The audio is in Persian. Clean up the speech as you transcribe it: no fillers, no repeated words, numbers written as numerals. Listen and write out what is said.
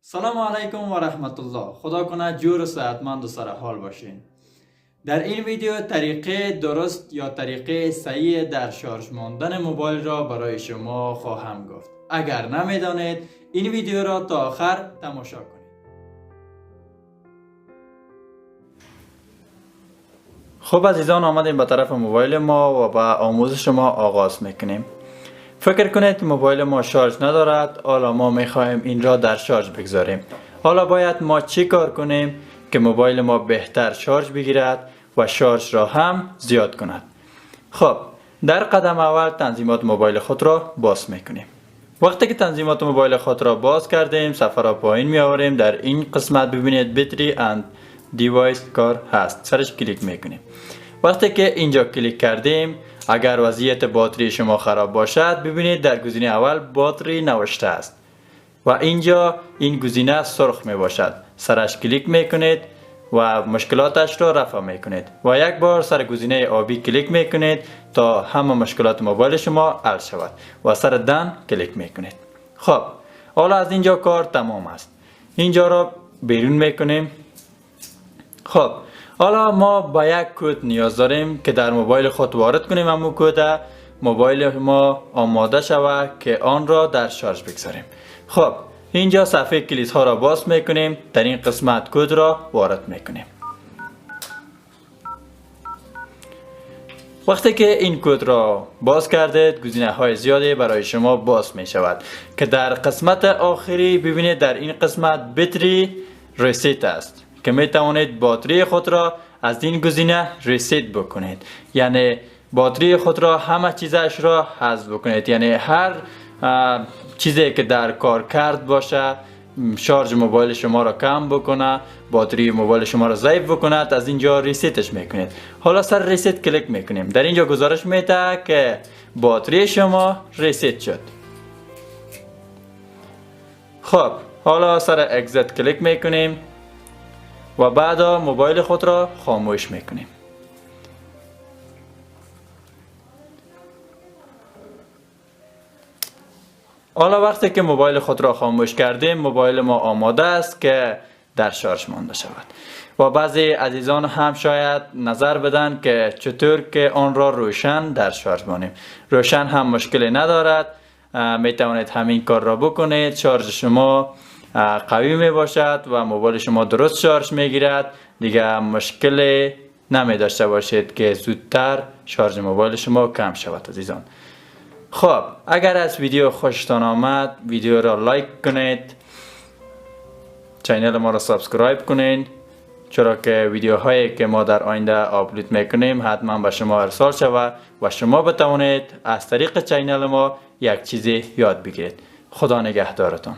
سلام علیکم و رحمت الله. خدا کنه جور و صحتمند و سر حال باشین. در این ویدیو طریقه درست یا طریقه صحیح در شارژ ماندن موبایل را برای شما خواهم گفت. اگر نمیدانید این ویدیو را تا آخر تماشا کنید. خب عزیزان، آمدیم به طرف موبایل ما و با آموزش ما آغاز میکنیم. فکر کنید موبایل ما شارژ ندارد، حالا ما میخواهیم این را در شارژ بگذاریم. حالا باید ما چی کار کنیم که موبایل ما بهتر شارژ بگیرد و شارژ را هم زیاد کند؟ خب در قدم اول تنظیمات موبایل خود را باز میکنیم. وقتی که تنظیمات موبایل خود را باز کردیم، صفحه را پایین می آوریم. در این قسمت ببینید باتری اند دیوایس کار هست، سرش کلیک میکنیم. وقتی که اینجا کلیک کردیم، اگر وضعیت باتری شما خراب باشد، ببینید در گزینه اول باتری نوشته است و اینجا این گزینه سرخ می باشد. سرش کلیک میکنید و مشکلاتش را رفع میکنید و یک بار سر گزینه آبی کلیک میکنید تا همه مشکلات موبایل شما حل شود و سر دن کلیک میکنید. خب حالا از اینجا کار تمام است. اینجا را بیرون میکنیم. خب حالا ما با یک کد نیاز داریم که در موبایل خود وارد کنیم. همون کد موبایل ما آماده شود که آن را در شارژ بگذاریم. خب اینجا صفحه کلیدها را باز میکنیم. در این قسمت کد را وارد میکنیم. وقتی که این کد را باز کردید، گزینه های زیادی برای شما باز می شود که در قسمت آخری ببینید در این قسمت باتری ریست است که می توانید باتری خود را از این گزینه ریست بکنید. یعنی باتری خود را همه چیزش را حذف بکنید. یعنی هر چیزی که در کار کرد باشه، شارژ موبایل شما را کم بکنه، باتری موبایل شما را ضعیف بکند، از اینجا ریستش میکنید. حالا سر ریست کلیک میکنیم. در اینجا گزارش میده که باتری شما ریست شد. خب حالا سر اگزیت کلیک میکنیم و بعد موبایل خود را خاموش میکنیم. حالا وقتی که موبایل خود را خاموش کردیم، موبایل ما آماده است که در شارژ مانده شود. و بعضی عزیزان هم شاید نظر بدن که چطور که آن را روشن در شارژ مانیم. روشن هم مشکلی ندارد، می توانید همین کار را بکنید. شارژ شما قوی می باشد و موبایل شما درست شارژ می گیرد. دیگه مشکلی نمی داشته باشید که زودتر شارژ موبایل شما کم شود عزیزان. خب اگر از ویدیو خوشتان آمد، ویدیو را لایک کنید، چینل ما را سابسکرایب کنید، چرا که ویدیوهایی که ما در آینده آپلود میکنیم حتما به شما ارسال شود و شما بتوانید از طریق چینل ما یک چیزی یاد بگیرید. خدا نگهدارتان.